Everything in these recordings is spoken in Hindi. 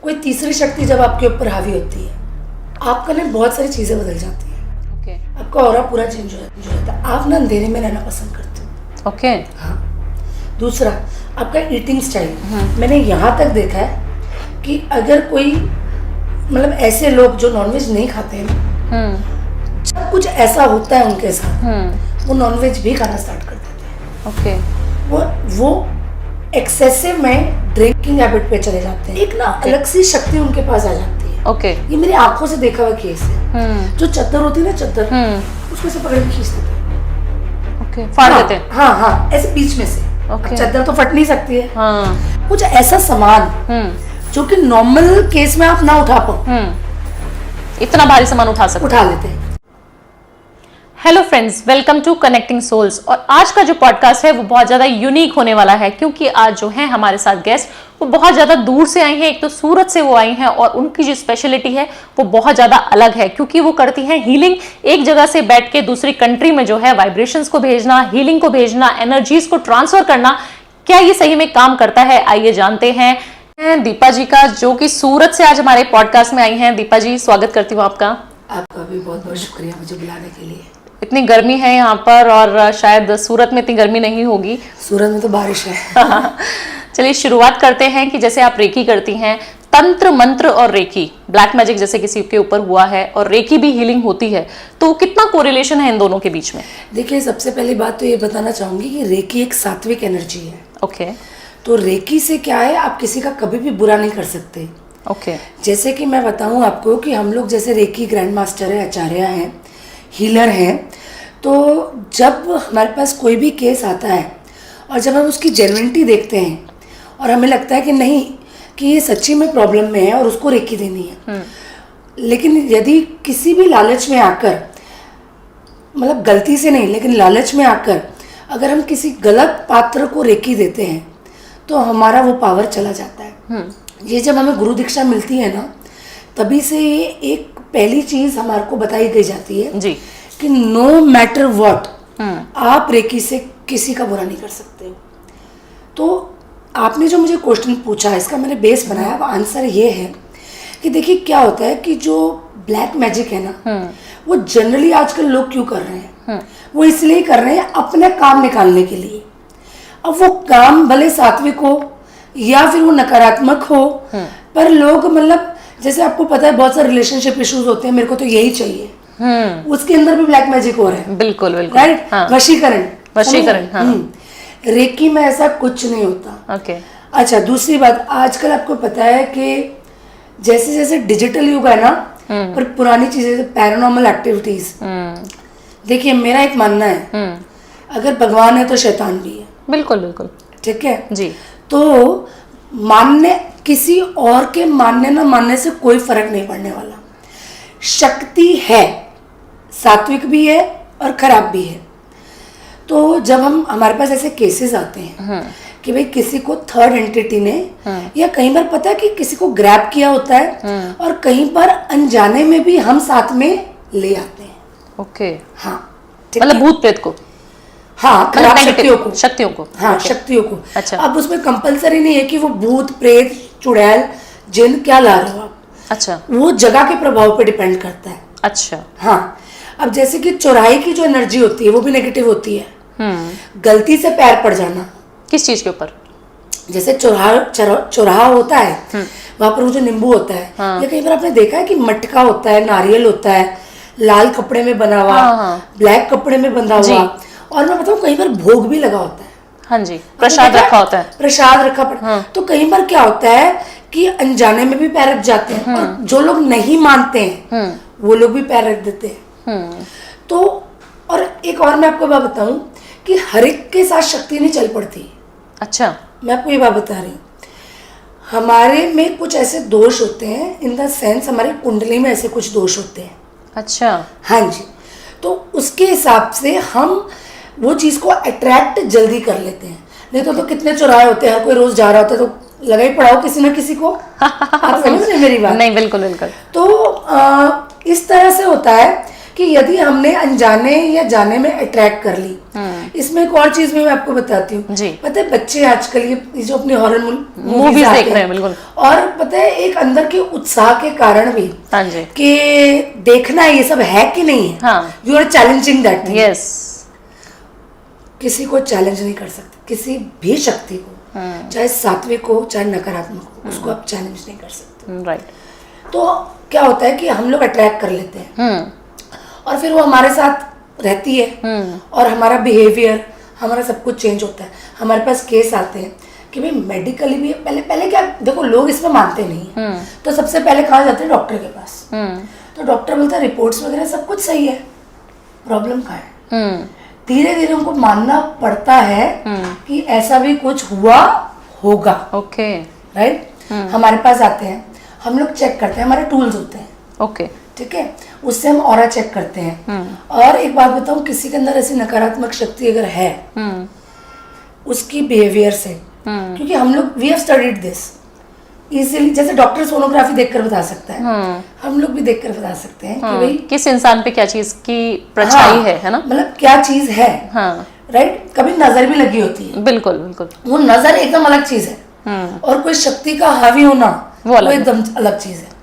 कोई तीसरी शक्ति जब आपके ऊपर हावी होती है, आपका ना बहुत सारी चीज़ें बदल जाती हैं। ओके आपका ऑरा पूरा चेंज हो जाता है। आप ना अंधेरे में रहना पसंद करते हो। ओके हाँ। दूसरा, आपका ईटिंग स्टाइल, मैंने यहाँ तक देखा है कि अगर कोई मतलब ऐसे लोग जो नॉनवेज नहीं खाते हैं, जब कुछ ऐसा होता है उनके साथ, वो नॉनवेज भी खाना स्टार्ट कर देते हैं। ओके वो एक्सेसिव में ड्रिंकिंग हैबिट पे चले जाते हैं। एक ना अलग सी शक्ति उनके पास आ जाती है। ओके ये मेरी आंखों से देखा हुआ केस है। जो चद्दर होती है ना, चद्दर उसको से पकड़ के खींच देते हैं। ओके फाड़ देते हैं। हाँ, ऐसे बीच में से। ओके। चद्दर तो फट नहीं सकती है। हाँ। कुछ ऐसा सामान जो कि नॉर्मल केस में आप ना उठा पाओ, इतना भारी सामान उठा लेते हैं। Hello friends, welcome to Connecting Souls. और आज का जो पॉडकास्ट है वो बहुत ज़्यादा यूनिक होने वाला है, क्योंकि आज जो है हमारे साथ गेस्ट वो बहुत ज़्यादा दूर से आई हैं। एक तो सूरत से वो आई हैं और उनकी जो स्पेशलिटी है वो बहुत ज़्यादा अलग है, क्योंकि वो करती हैं हीलिंग। एक जगह से बैठ के दूसरी कंट्री में जो है वाइब्रेशंस को भेजना, हीलिंग को भेजना, एनर्जीज को ट्रांसफर करना, क्या ये सही में काम करता है? आइए जानते हैं दीपा जी का, जो कि सूरत से आज हमारे पॉडकास्ट में आई हैं। दीपा जी, स्वागत करती हूँ आपका। आपका भी बहुत बहुत शुक्रिया मुझे बुलाने के लिए। इतनी गर्मी है यहाँ पर, और शायद सूरत में इतनी गर्मी नहीं होगी। सूरत में तो बारिश है। चलिए शुरुआत करते हैं कि जैसे आप रेकी करती हैं, तंत्र मंत्र और रेकी, ब्लैक मैजिक जैसे किसी के ऊपर हुआ है, और रेकी भी हीलिंग होती है, तो कितना कोरिलेशन है इन दोनों के बीच में? देखिए, सबसे पहली बात तो ये बताना चाहूंगी कि रेकी एक सात्विक एनर्जी है। ओके। तो रेकी से क्या है, आप किसी का कभी भी बुरा नहीं कर सकते। ओके। जैसे कि मैं बताऊं आपको कि हम लोग जैसे रेकी ग्रैंड मास्टर है, आचार्य हैं, हीलर हैं, तो जब हमारे पास कोई भी केस आता है और जब हम उसकी जेन्युइनिटी देखते हैं और हमें लगता है कि नहीं, कि ये सच्ची में प्रॉब्लम में है और उसको रेकी देनी है, लेकिन यदि किसी भी लालच में आकर, मतलब गलती से नहीं लेकिन लालच में आकर अगर हम किसी गलत पात्र को रेकी देते हैं तो हमारा वो पावर चला जाता है। ये जब हमें गुरु दीक्षा मिलती है ना, तभी से ये एक पहली चीज हमारे को बताई गई जाती है जी कि नो मैटर व्हाट, आप रेकी से किसी का बुरा नहीं कर सकते हो। तो आपने जो मुझे क्वेश्चन पूछा, इसका मैंने बेस बनाया। अब आंसर ये है कि देखिए क्या होता है कि जो ब्लैक मैजिक है ना, वो जनरली आजकल लोग क्यों कर रहे हैं? वो इसलिए कर रहे हैं अपने काम निकालने के लिए। अब वो काम भले सात्विक हो या फिर वो नकारात्मक हो, पर लोग मतलब जैसे आपको पता है बहुत सारे रिलेशनशिप इश्यूज होते हैं, मेरे को तो यही चाहिए, उसके अंदर भी ब्लैक मैजिक हो रहा है। बिल्कुल बिल्कुल, राइट। वशीकरण। हाँ। रेकी में ऐसा कुछ नहीं होता। ओके। अच्छा, दूसरी बात, आजकल आपको पता है कि जैसे जैसे डिजिटल युग है ना, पर पुरानी चीजें, पैरानॉर्मल एक्टिविटीज, देखिए मेरा एक मानना है, अगर भगवान है तो शैतान भी है। बिल्कुल बिल्कुल, ठीक है जी। तो मानने, किसी और के मानने ना मानने से कोई फर्क नहीं पड़ने वाला। शक्ति है, सात्विक भी है और खराब भी है। तो जब हमारे पास ऐसे केसेस आते हैं कि भाई किसी को थर्ड एंटिटी ने, या कई बार पता है कि किसी को ग्रैब किया होता है, और कई बार अनजाने में भी हम साथ में ले आते हैं। ओके। हाँ, मतलब भूत प्रेत को? हाँ, खराब शक्तियों को। हाँ, शक्तियों को। अच्छा। अब उसमें कंपलसरी नहीं है कि वो भूत प्रेत चुड़ैल जिन क्या ला रहे हो आप। अच्छा। वो जगह के प्रभाव पे डिपेंड करता है। अच्छा। हाँ। अब जैसे कि चौराहे की जो एनर्जी होती है वो भी नेगेटिव होती है। गलती से पैर पड़ जाना। किस चीज के ऊपर? जैसे चौराहा होता है, वहां पर वो जो नींबू होता है, या कई बार आपने देखा है कि मटका होता है, नारियल होता है, लाल कपड़े में बना हुआ, ब्लैक कपड़े में बंधा हुआ, और मैं बताऊँ कई बार भोग भी लगा होता है। हाँ जी, प्रसाद रखा होता है। प्रसाद रखा पड़ा। तो कई बार क्या होता है कि अनजाने में भी पैर रख जाते हैं, और जो लोग नहीं मानते हैं वो लोग भी पैर रख देते हैं। तो और एक और मैं आपको बात बताऊं कि हर एक के साथ शक्ति नहीं चल पड़ती। अच्छा। मैं आपको ये बात बता रही हूँ, हमारे में कुछ ऐसे दोष होते हैं, इन द सेंस हमारी कुंडली में ऐसे कुछ दोष होते हैं। अच्छा। हाँ जी। तो उसके हिसाब से हम वो चीज को अट्रैक्ट जल्दी कर लेते हैं। नहीं तो कितने चौराहे होते हैं, हर कोई रोज जा रहा होता है, तो लगा ही पड़ा हो किसी ना किसी को। आप समझ रहे मेरी बात? नहीं, बिल्कुल बिल्कुल। तो इस तरह से होता है कि यदि हमने अनजाने या जाने में अट्रैक्ट कर ली। इसमें एक और चीज भी मैं आपको बताती हूँ जी। पता है बच्चे आजकल ये जो अपने हॉरर मूवीज देख रहे हैं बिल्कुल, और पता है एक अंदर के उत्साह के कारण भी हाँ जी, कि देखना ये सब है कि नहीं है, हाँ, you are challenging that thing. Yes, किसी को चैलेंज नहीं कर सकते, किसी भी शक्ति को, चाहे सात्विक हो चाहे नकारात्मक हो, उसको आप चैलेंज नहीं कर सकते। राइट, तो क्या होता है कि हम लोग अट्रैक्ट कर लेते हैं और फिर वो हमारे साथ रहती है और हमारा बिहेवियर, हमारा सब कुछ चेंज होता है। हमारे पास केस आते हैं कि भाई मेडिकली भी पहले क्या, देखो लोग इसमें मानते नहीं है, तो सबसे पहले कहाँ जाते हैं डॉक्टर के पास। तो डॉक्टर बोलता है रिपोर्ट्स वगैरह सब कुछ सही है, प्रॉब्लम कहाँ है। धीरे धीरे उनको मानना पड़ता है कि ऐसा भी कुछ हुआ होगा। ओके, राइट, हमारे पास आते हैं, हम लोग चेक करते हैं, हमारे टूल्स होते हैं, ओके, ठीक है, उससे हम ऑरा चेक करते हैं। और एक बात बताऊं, किसी के अंदर ऐसी नकारात्मक शक्ति अगर है उसकी बिहेवियर से, क्योंकि हम लोग we have studied this easily, जैसे डॉक्टर सोनोग्राफी देखकर बता सकता है, हम लोग भी देखकर बता सकते हैं कि भाई किस इंसान पे क्या चीज की परछाई है ना, मतलब क्या चीज है। हाँ, राइट, कभी नजर भी लगी होती है, बिल्कुल बिल्कुल, वो नजर एकदम अलग चीज है, और कोई शक्ति का हावी होना वो एकदम अलग चीज है।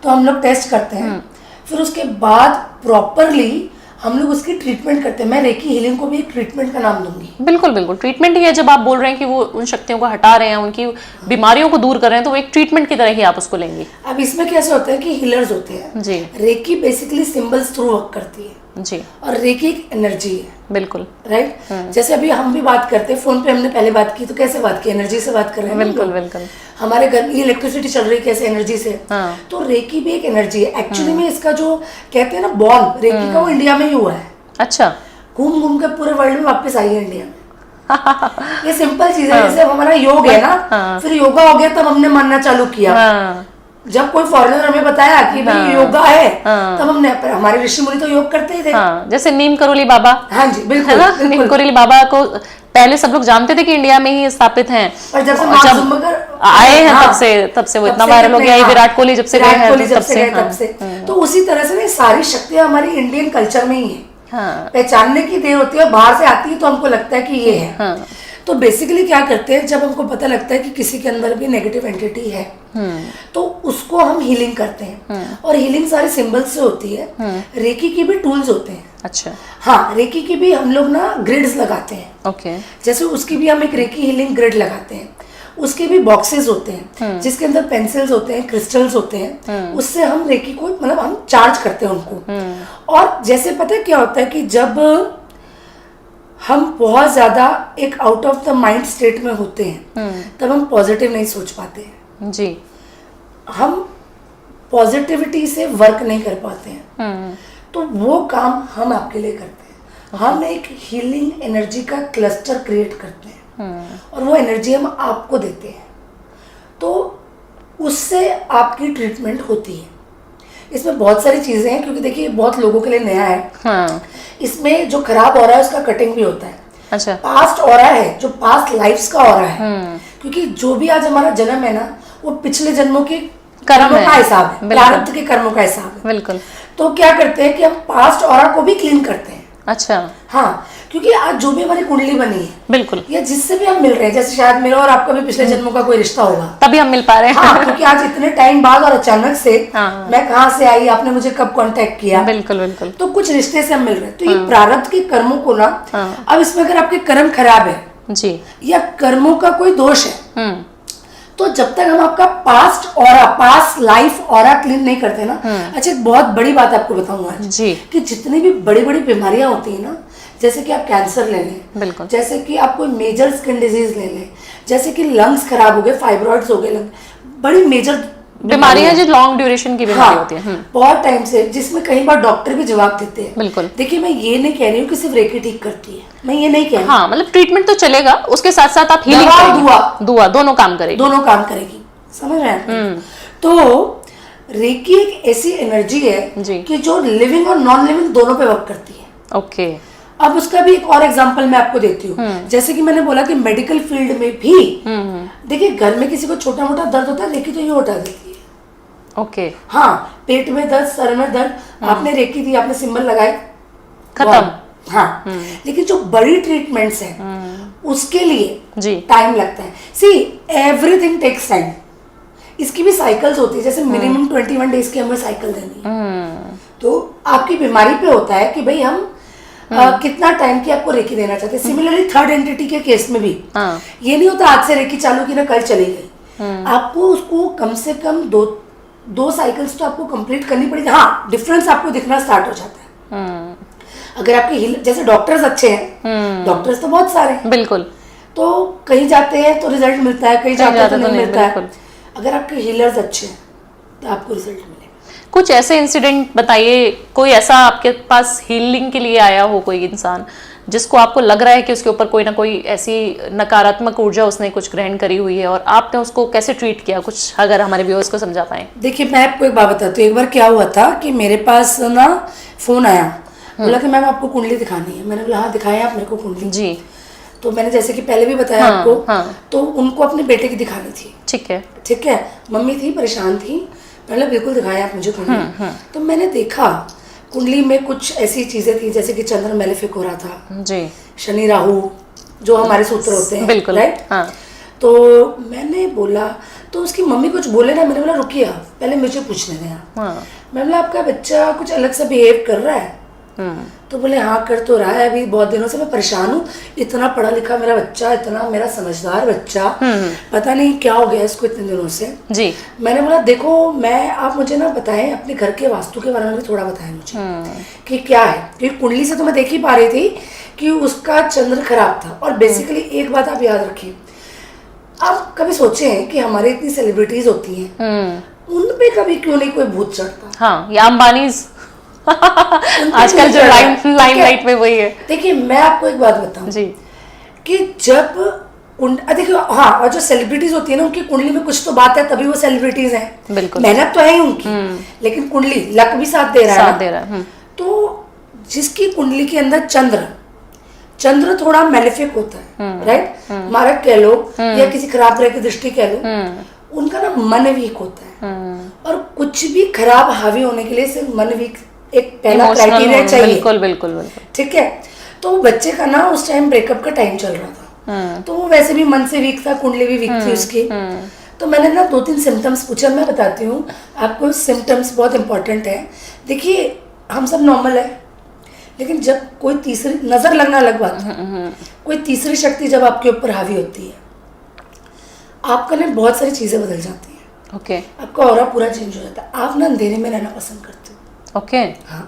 तो हम लोग टेस्ट करते हैं, फिर उसके बाद प्रॉपरली हम लोग उसकी ट्रीटमेंट करते हैं। मैं रेकी हीलिंग को भी एक ट्रीटमेंट का नाम दूंगी। बिल्कुल बिल्कुल, ट्रीटमेंट ही है। जब आप बोल रहे हैं कि वो उन शक्तियों को हटा रहे हैं, उनकी बीमारियों को दूर कर रहे हैं, तो वो एक ट्रीटमेंट की तरह ही आप उसको लेंगे। अब इसमें कैसे होता है कि हीलर्स होते हैं जी, reiki basically symbols through work करती है जी, और रेकी एक एनर्जी है। बिल्कुल, राइट, जैसे अभी हम भी बात करते हैं फोन पे, हमने पहले बात की तो कैसे बात की, एनर्जी से बात कर रहे हैं। बिल्कुल बिल्कुल, हमारे घर में इलेक्ट्रिसिटी चल रही है कैसे, एनर्जी से। हाँ, तो रेकी भी एक एनर्जी है। एक्चुअली में इसका जो कहते हैं ना बॉर्न रेकी का, वो इंडिया में ही हुआ है। अच्छा, घूम घूम के पूरे वर्ल्ड में वापस आई है इंडिया में। ये सिंपल चीज है। जैसे हमारा योग है ना, फिर योगा हो गया तब हमने मानना चालू किया। जब कोई फॉरेनर हमें बताया कि भाई योगा है, तब हमने, हमारे ऋषि मुनि तो योग करते ही थे। जैसे नीम करोली बाबा, हाँ जी बिल्कुल, है ना, नीम करोली बाबा को पहले सब लोग जानते थे कि इंडिया में ही स्थापित हैं, और जब से आए हैं तब से वो इतना वायरल हो गया। विराट कोहली जब से गए हैं तब से। तो उसी तरह से ना सारी शक्तियां हमारी इंडियन कल्चर में ही है। पहचानने की देर होती है, बाहर से आती है तो हमको लगता है कि ये है। तो बेसिकली क्या करते हैं, जब हमको पता लगता है कि किसी के अंदर भी नेगेटिव एंटिटी है, तो उसको हम हीलिंग करते हैं। और हीलिंग सारे सिंबल्स से होती है। रेकी की भी टूल्स होते हैं। अच्छा, हाँ, रेकी की भी हम लोग ना ग्रिड्स लगाते हैं। ओके, जैसे उसकी भी हम एक रेकी हीलिंग ग्रिड लगाते हैं। उसके भी बॉक्सेस होते हैं जिसके अंदर पेंसिल्स होते हैं, क्रिस्टल्स होते हैं। उससे हम रेकी को, मतलब हम चार्ज करते हैं उनको। और जैसे पता है क्या होता है कि जब हम बहुत ज्यादा एक out of the mind state में होते हैं, तब हम पॉजिटिव नहीं सोच पाते हैं जी, हम पॉजिटिविटी से वर्क नहीं कर पाते हैं। तो वो काम हम आपके लिए करते हैं। हम एक हीलिंग एनर्जी का क्लस्टर क्रिएट करते हैं और वो एनर्जी हम आपको देते हैं, तो उससे आपकी ट्रीटमेंट होती है। इसमें बहुत सारी चीजें हैं, क्योंकि देखिए बहुत लोगों के लिए नया है। हाँ, इसमें जो खराब हो रहा है उसका कटिंग भी होता है। अच्छा, पास्ट ऑरा है, जो पास्ट लाइफ्स का ऑरा है, क्योंकि जो भी आज हमारा जन्म है ना, वो पिछले जन्मों के कर्मों का हिसाब है, प्रारब्ध के कर्मों का हिसाब है। बिल्कुल। तो क्या करते हैं कि हम पास्ट ऑरा को भी क्लीन करते हैं। अच्छा, हाँ, क्योंकि आज जो भी हमारी कुंडली बनी है, बिल्कुल, या जिससे भी हम मिल रहे हैं, जैसे शायद मेरा और आपका भी पिछले जन्मों का कोई रिश्ता होगा, तभी हम मिल पा रहे हैं। हाँ, क्योंकि आज इतने टाइम बाद और अचानक से मैं कहाँ से आई, आपने मुझे कब कांटेक्ट किया, बिल्कुल बिल्कुल, तो कुछ रिश्ते से हम मिल रहे हैं। तो ये प्रारब्ध के कर्मों को ना, अब इसमें अगर आपके कर्म खराब है जी, या कर्मों का कोई दोष है, तो जब तक हम आपका past aura, past life aura clean नहीं करते ना। अच्छा, एक बहुत बड़ी बात आपको बताऊंगा जी, कि जितनी भी बड़ी बड़ी बीमारियां होती है ना, जैसे कि आप कैंसर ले लें, बिल्कुल, जैसे कि आप कोई मेजर स्किन डिजीज ले लें, जैसे कि लंग्स खराब हो गए, फाइब्रॉइड्स हो गए, बड़ी मेजर बीमारियां जो लॉन्ग ड्यूरेशन की बीमारी होती है, बहुत टाइम से, जिसमें कई बार डॉक्टर भी जवाब देते हैं। बिल्कुल। देखिए, मैं ये नहीं कह रही हूँ कि सिर्फ रेकी ठीक करती है, मैं ये नहीं कह रही। हाँ, मतलब ट्रीटमेंट तो चलेगा, उसके साथ साथ आप हीलिंग करेंगे, दुआ दोनों काम करेगी, दोनों काम करेगी, समझ रहे हैं। तो रेकी एक ऐसी एनर्जी है कि जो लिविंग और नॉन लिविंग दोनों पे वर्क करती है। ओके, अब उसका भी एक और एग्जांपल मैं आपको देती हूँ। जैसे कि मैंने बोला कि मेडिकल फील्ड में भी देखिए, घर में किसी को छोटा मोटा दर्द होता है, रेकी तो ये हटा देती है। ओके। हाँ, पेट में दर्द, सर में दर्द, आपने रेकी दी, आपने सिंबल लगाए, खत्म। हाँ। लेकिन जो बड़ी ट्रीटमेंट्स हैं उसके लिए जी। टाइम लगता है। सी, एवरीथिंग टेक्स टाइम। इसकी भी साइकिल्स होती है, जैसे मिनिमम 21 डेज की हमें साइकिल देनी है। तो आपकी बीमारी पे होता है कि भाई हम कितना टाइम की आपको रेकी देना चाहते हैं। सिमिलरली थर्ड एंटिटी के केस में भी ये नहीं होता आज से रेकी चालू की ना कल चली गई। आपको उसको कम से कम दो साइकिल्स तो आपको कंप्लीट करनी पड़ेगी। हाँ, डिफरेंस आपको दिखना स्टार्ट हो जाता है अगर आपके जैसे डॉक्टर्स अच्छे हैं, डॉक्टर्स तो बहुत सारे हैं, बिल्कुल, तो कहीं जाते हैं तो रिजल्ट मिलता है, कहीं जाते हैं तो नहीं मिलता है। बिल्कुल। अगर आपके हीलर्स अच्छे हैं तो आपको रिजल्ट मिलेगा। कुछ ऐसे इंसिडेंट बताइए, कोई ऐसा आपके पास हीलिंग के लिए आया हो कोई इंसान जिसको आपको लग रहा है कि उसके ऊपर कोई ना कोई ऐसी नकारात्मक ऊर्जा उसने कुछ ग्रहण करी हुई है और आपने उसको कैसे ट्रीट किया, कुछ अगर हमारे व्यूअर्स को समझा पाए। देखिए, मैं आपको एक बात बताती हूँ। एक बार क्या हुआ था कि मेरे पास ना फोन आया, बोला कि मैम आपको कुंडली दिखानी है। मैंने बोला हाँ दिखाएं आप मेरे को कुंडली जी। तो मैंने जैसे कि पहले भी बताया आपको, तो उनको अपने बेटे की दिखानी थी। ठीक है, मम्मी थी, परेशान थी, मतलब बिल्कुल दिखाएं आप मुझे कुंडली। तो मैंने देखा कुंडली में कुछ ऐसी चीजें थी जैसे कि चंद्र मेलेफिक हो रहा था जी, शनि राहु जो हमारे सूत्र होते हैं, बिल्कुल, राइट। तो मैंने बोला, तो उसकी मम्मी कुछ बोले ना, मैंने बोला रुकिए पहले मुझे पूछने दें। मैंने बोला आपका बच्चा कुछ अलग से बिहेव कर रहा है? तो बोले हाँ कर तो रहा है, अभी बहुत दिनों से मैं परेशान हूँ, इतना पढ़ा लिखा मेरा बच्चा, इतना मेरा समझदार बच्चा, पता नहीं क्या हो गया इसको इतने दिनों से जी। मैंने बोला देखो आप मुझे ना बताएं अपने घर के वास्तु के बारे में भी थोड़ा बताएं मुझे कि क्या है, क्योंकि कुंडली से तो मैं देख ही पा रही थी कि उसका चंद्र खराब था। और बेसिकली एक बात आप याद रखिए, आप कभी सोचे हैं कि हमारे इतनी सेलिब्रिटीज होती हैं, उन पे कभी क्यों नहीं कोई भूत चढ़ता? हाँ, या अंबानीज आजकल जो लाइमलाइट में वही है। देखिए मैं आपको एक बात बताऊं जी, कि जब देखिए हाँ, और जो सेलिब्रिटीज होती है ना उनकी कुंडली में कुछ तो बात है तभी वो सेलिब्रिटीज हैं। बिल्कुल, मेहनत तो है ही उनकी, लेकिन कुंडली लक भी साथ दे रहा है। तो जिसकी कुंडली के अंदर चंद्र थोड़ा मेलेफिक होता है, राइट, मारक कह लो या किसी खराब ग्रह की दृष्टि कह लो, उनका ना मन वीक होता है। और कुछ भी खराब हावी होने के लिए सिर्फ मन वीक एक पहला क्राइटेरिया चाहिए। बिल्कुल बिल्कुल बिल्कुल, ठीक है। तो बच्चे का ना उस टाइम ब्रेकअप का टाइम चल रहा था, तो वो वैसे भी मन से वीक था, कुंडली भी वीक थी उसकी। तो मैंने ना 2-3 सिम्टम्स पूछा, मैं बताती हूँ आपको, सिम्टम्स बहुत इंपॉर्टेंट है। देखिए हम सब नॉर्मल है, लेकिन जब कोई तीसरी नजर लगना अलग बात है, कोई तीसरी शक्ति जब आपके ऊपर हावी होती है, आपका ना बहुत सारी चीजें बदल जाती है। ओके, आपका ऑरा पूरा चेंज हो जाता है, आप ना अंधेरे में रहना पसंद करते हो। ओके, हाँ।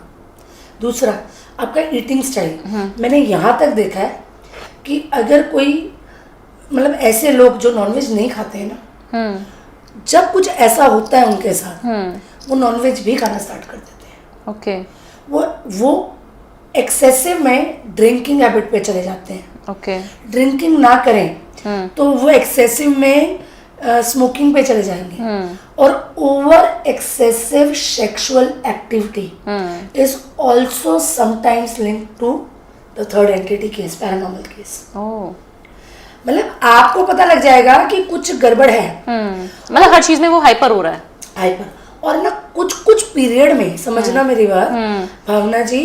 दूसरा आपका ईटिंग स्टाइल, मैंने यहाँ तक देखा है कि अगर कोई मतलब ऐसे लोग जो नॉनवेज नहीं खाते हैं ना, जब कुछ ऐसा होता है उनके साथ, वो नॉनवेज भी खाना स्टार्ट कर देते हैं। ओके, वो एक्सेसिव में ड्रिंकिंग हैबिट पे चले जाते हैं। ओके, ड्रिंकिंग ना करें तो वो एक्सेसिव में स्मोकिंग पे चले जाएंगे। और over excessive sexual activity is also sometimes linked to the third entity case, paranormal case. मतलब आपको पता लग जाएगा कि कुछ गड़बड़ है, मतलब हर चीज में वो हाइपर हो रहा है, हाइपर। और ना कुछ पीरियड में, समझना मेरी बात भावना जी,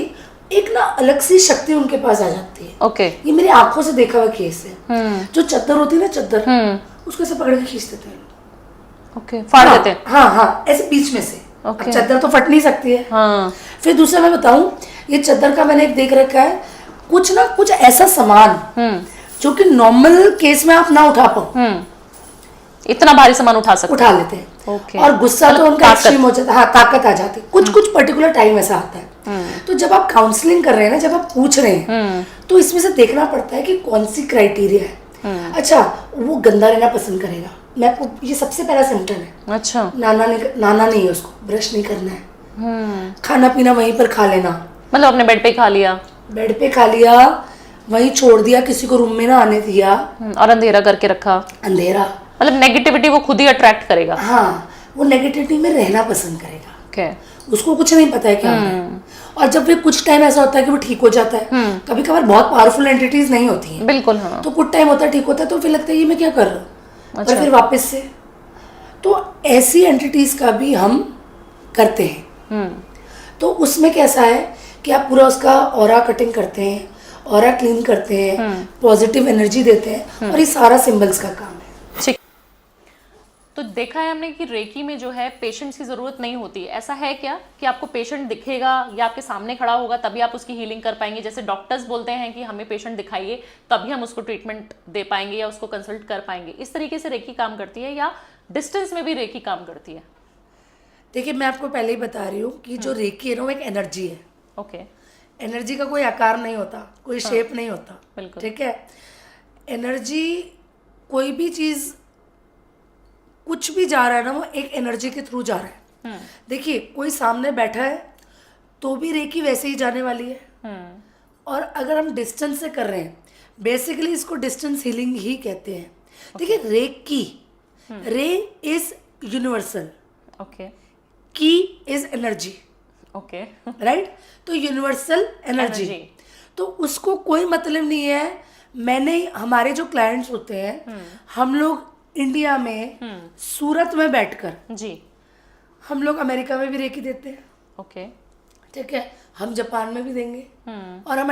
एक ना अलग सी शक्ति उनके पास आ जाती है। ओके, ये मेरी आंखों से देखा हुआ केस है। जो चद्दर होती है ना, चद्दर उसको ऐसे पकड़ के खींच देते हैं। ओके, फाड़ देते हैं। हाँ, ऐसे बीच में से। ओके, चद्दर तो फट नहीं सकती है। हाँ। फिर दूसरा मैं बताऊं, ये चद्दर का मैंने एक देख रखा है, कुछ ऐसा सामान जो कि नॉर्मल केस में आप ना उठा पाओ, इतना भारी सामान उठा लेते हैं। ओके, और गुस्सा तो उनका एक्सट्रीम हो जाता है। हाँ, ताकत आ जाती है। कुछ पर्टिकुलर टाइम ऐसा आता है। तो जब आप काउंसलिंग कर रहे हैं ना, जब आप पूछ रहे हैं, तो इसमें से देखना पड़ता है कि कौन सी क्राइटेरिया है। अच्छा, वो गंदा रहना पसंद करेगा, मैं आपको, ये सबसे पहला सिम्टम है। अच्छा, नाना नहीं है उसको, ब्रश नहीं करना है, खाना पीना वहीं पर खा लेना, मतलब अपने बेड पे खा लिया, वहीं छोड़ दिया, किसी को रूम में ना आने दिया, और अंधेरा करके रखा, मतलब नेगेटिविटी वो खुद ही अट्रैक्ट करेगा। हाँ, वो नेगेटिविटी में रहना पसंद करेगा। okay. उसको कुछ नहीं पता है क्या होता है। और जब भी कुछ टाइम ऐसा होता है कि वो ठीक हो जाता है, कभी कभार बहुत पावरफुल एंटिटीज नहीं होती हैं। बिल्कुल, हाँ। तो कुछ टाइम होता है, ठीक होता है, तो फिर लगता है ये मैं क्या कर रहा हूँ। अच्छा। और फिर वापस से तो ऐसी एंटिटीज का भी हम करते हैं। तो उसमें कैसा है कि आप पूरा उसका ऑरा कटिंग करते हैं, ऑरा क्लीन करते हैं, पॉजिटिव एनर्जी देते हैं, और ये सारा सिंबल्स का काम है। ठीक। तो देखा है हमने कि रेकी में जो है पेशेंट्स की जरूरत नहीं होती। ऐसा है क्या कि आपको पेशेंट दिखेगा या आपके सामने खड़ा होगा तभी आप उसकी हीलिंग कर पाएंगे? जैसे डॉक्टर्स बोलते हैं कि हमें पेशेंट दिखाइए तभी हम उसको ट्रीटमेंट दे पाएंगे या उसको कंसल्ट कर पाएंगे, इस तरीके से रेकी काम करती है या डिस्टेंस में भी रेकी काम करती है? देखिए, मैं आपको पहले ही बता रही हूँ कि जो रेकी है ना वो एक एनर्जी है। ओके। एनर्जी का कोई आकार नहीं होता, कोई शेप नहीं होता। बिल्कुल। ठीक है। एनर्जी, कोई भी चीज, कुछ भी जा रहा है ना वो एक एनर्जी के थ्रू जा रहा है। देखिए, कोई सामने बैठा है तो भी रेकी वैसे ही जाने वाली है। और अगर हम डिस्टेंस से कर रहे हैं, बेसिकली इसको डिस्टेंस हीलिंग ही कहते हैं। देखिए, रेकी, रे इज यूनिवर्सल, ओके। की इज एनर्जी, ओके। राइट? तो यूनिवर्सल एनर्जी, तो उसको कोई मतलब नहीं है। मैंने, हमारे जो क्लाइंट्स होते हैं, हम लोग इंडिया में सूरत में बैठकर, जी, हम लोग अमेरिका में भी रेकी देते हैं। ओके। ठीक है, हम जापान में भी देंगे, और हम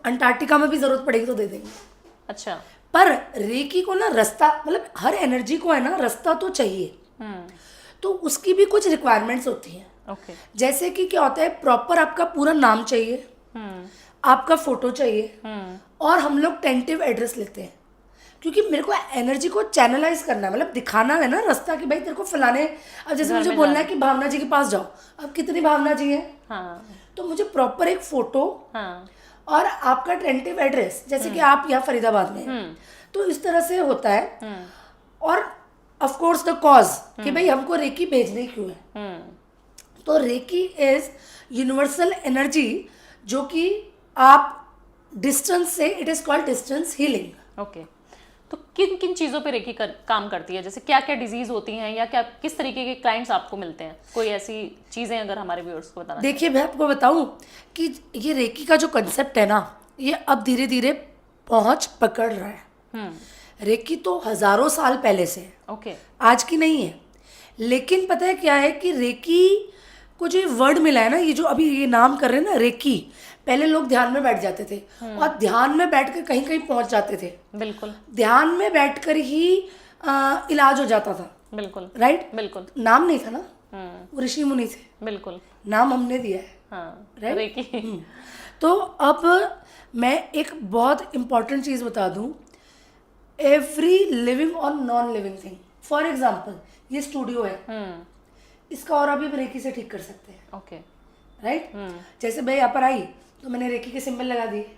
अंटार्कटिका में भी जरूरत पड़ेगी तो दे देंगे। अच्छा। पर रेकी को ना रास्ता, मतलब हर एनर्जी को है ना रास्ता तो चाहिए, तो उसकी भी कुछ रिक्वायरमेंट्स होती हैं। ओके। जैसे कि क्या होता है, प्रॉपर आपका पूरा नाम चाहिए, आपका फोटो चाहिए, और हम लोग टेंटिव एड्रेस लेते हैं, क्योंकि मेरे को एनर्जी को चैनलाइज करना है, मतलब दिखाना है ना रास्ता कि भाई तेरे को फलाने, अब जैसे मुझे बोलना है कि भावना जी के पास जाओ, अब कितनी भावना जी हैं, हाँ। तो मुझे प्रॉपर एक फोटो हाँ। और आपका टेंटिव एड्रेस, जैसे कि आप यहाँ फरीदाबाद में हैं, तो इस तरह से होता है। और ऑफ कोर्स द कॉज कि भाई हमको रेकी भेजनी क्यों है। तो रेकी इज यूनिवर्सल एनर्जी, जो कि आप डिस्टेंस से, it is called distance healing. Okay. तो किन किन चीज़ों पे रेकी काम करती है? जैसे क्या क्या डिजीज होती हैं या क्या किस तरीके के क्लाइंट्स आपको मिलते हैं? कोई ऐसी चीज़ें अगर हमारे व्यूअर्स को बताना। देखिए, मैं आपको बताऊं कि ये रेकी का जो कंसेप्ट है ना, ये अब धीरे धीरे पहुंच पकड़ रहा है। रेकी तो हजारों साल पहले से है, ओके। आज की नहीं है। लेकिन पता है क्या है कि रेकी को जो वर्ड मिला है ना, ये जो अभी ये नाम कर रहे हैं ना रेकी, पहले लोग ध्यान में बैठ जाते थे और ध्यान में बैठकर कहीं कहीं पहुंच जाते थे। बिल्कुल। ध्यान में बैठकर ही इलाज हो जाता था। बिल्कुल। राइट? बिल्कुल। नाम नहीं था ना, वो ऋषि मुनि थे, बिल्कुल। नाम हमने दिया है। हाँ, राइट? रेकी। तो अब मैं एक बहुत इंपॉर्टेंट चीज बता दूं, एवरी लिविंग और non living thing, for example ये स्टूडियो है, इसका और अभी रेकी से ठीक कर सकते हैं। ओके। राइट? जैसे भाई यहाँ पर आई तो मैंने रेकी के सिंबल लगा दिए,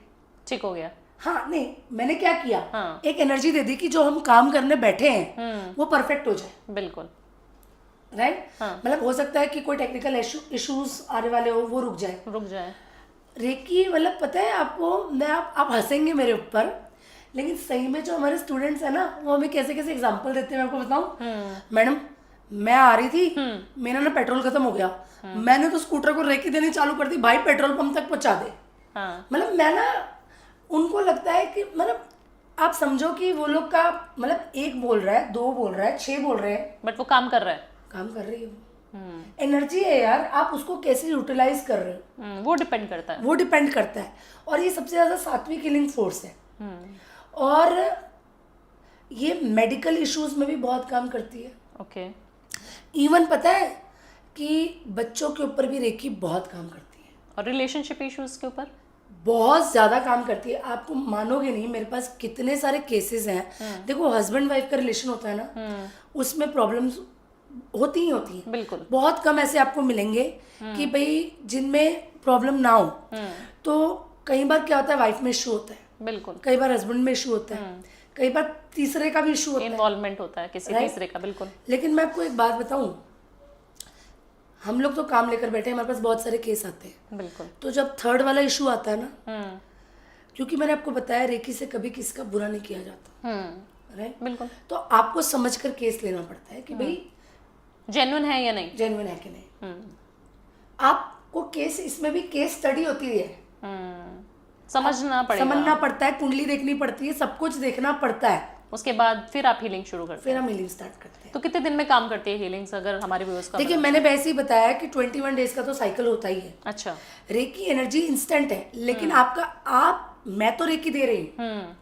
ठीक हो गया। हाँ, नहीं, मैंने क्या किया, हाँ। एक एनर्जी दे दी कि जो हम काम करने बैठे हैं वो परफेक्ट हो जाए। बिल्कुल। राइट? हाँ। मतलब हो सकता है कि कोई टेक्निकल इश्यूज आने वाले हो, वो रुक जाए। रेकी, मतलब पता है आपको, मैं आप हंसेंगे मेरे ऊपर, लेकिन सही में जो हमारे स्टूडेंट्स है ना, वो हमें कैसे कैसे एग्जाम्पल देते हैं, मैं आपको बताऊं। मैडम, मैं आ रही थी, मेरा ना पेट्रोल खत्म हो गया, मैंने तो स्कूटर को रेकी देनी चालू कर दी, भाई पेट्रोल पंप तक पहुंचा दे। मतलब मैं ना, उनको लगता है कि, मतलब आप समझो कि वो लोग का, मतलब एक बोल रहा है, दो बोल रहा है, 6 बोल रहे हैं, बट वो काम कर रहा है। काम कर रही हो। एनर्जी है यार, आप उसको कैसे यूटिलाइज कर रहे हो, वो डिपेंड करता है। वो डिपेंड करता है। और ये सबसे ज्यादा सात्विक हीलिंग फोर्स है। और ये मेडिकल इश्यूज में भी बहुत काम करती है। ओके। इवन पता है कि बच्चों के ऊपर भी रेकी बहुत काम करती है, और रिलेशनशिप इश्यूज के ऊपर बहुत ज्यादा काम करती है। आपको मानोगे नहीं, मेरे पास कितने सारे केसेस हैं। देखो, हस्बैंड वाइफ का रिलेशन होता है ना, उसमें प्रॉब्लम्स होती ही होती हैं। बिल्कुल। बहुत कम ऐसे आपको मिलेंगे कि भाई जिनमें प्रॉब्लम ना हो। तो कई बार क्या होता है, वाइफ में इशू होता है, बिल्कुल, कई बार हस्बैंड में इशू होता है, कई बार तीसरे का भी इशू होता है, इन्वॉल्वमेंट होता है किसी तीसरे का। बिल्कुल। लेकिन मैं आपको एक बात बताऊं, हम लोग तो काम लेकर बैठे हैं, हमारे पास बहुत सारे केस आते हैं। बिल्कुल। तो जब थर्ड वाला इशू आता है ना, क्योंकि मैंने आपको बताया रेकी से कभी किसी का बुरा नहीं किया जाता, राइट? बिल्कुल। तो आपको समझकर केस लेना पड़ता है कि भाई जेन्युइन है या नहीं, जेन्युइन है कि नहीं। आपको केस, इसमें भी केस स्टडी होती है, समझना पड़ेगा, समझना पड़ता है, कुंडली देखनी पड़ती है, सब कुछ देखना पड़ता है। उसके बाद फिर आप हीलिंग शुरू करते फिर हम हीलिंग स्टार्ट करते हैं। हैं। तो कितने दिन में काम करती है हीलिंग्स, अगर हमारे व्यूअर्स का देखिए मैंने वैसे ही बताया कि 21 डेज का तो साइकिल होता ही है। अच्छा। रेकी एनर्जी इंस्टेंट है, लेकिन मैं तो रेकी दे रही हूँ,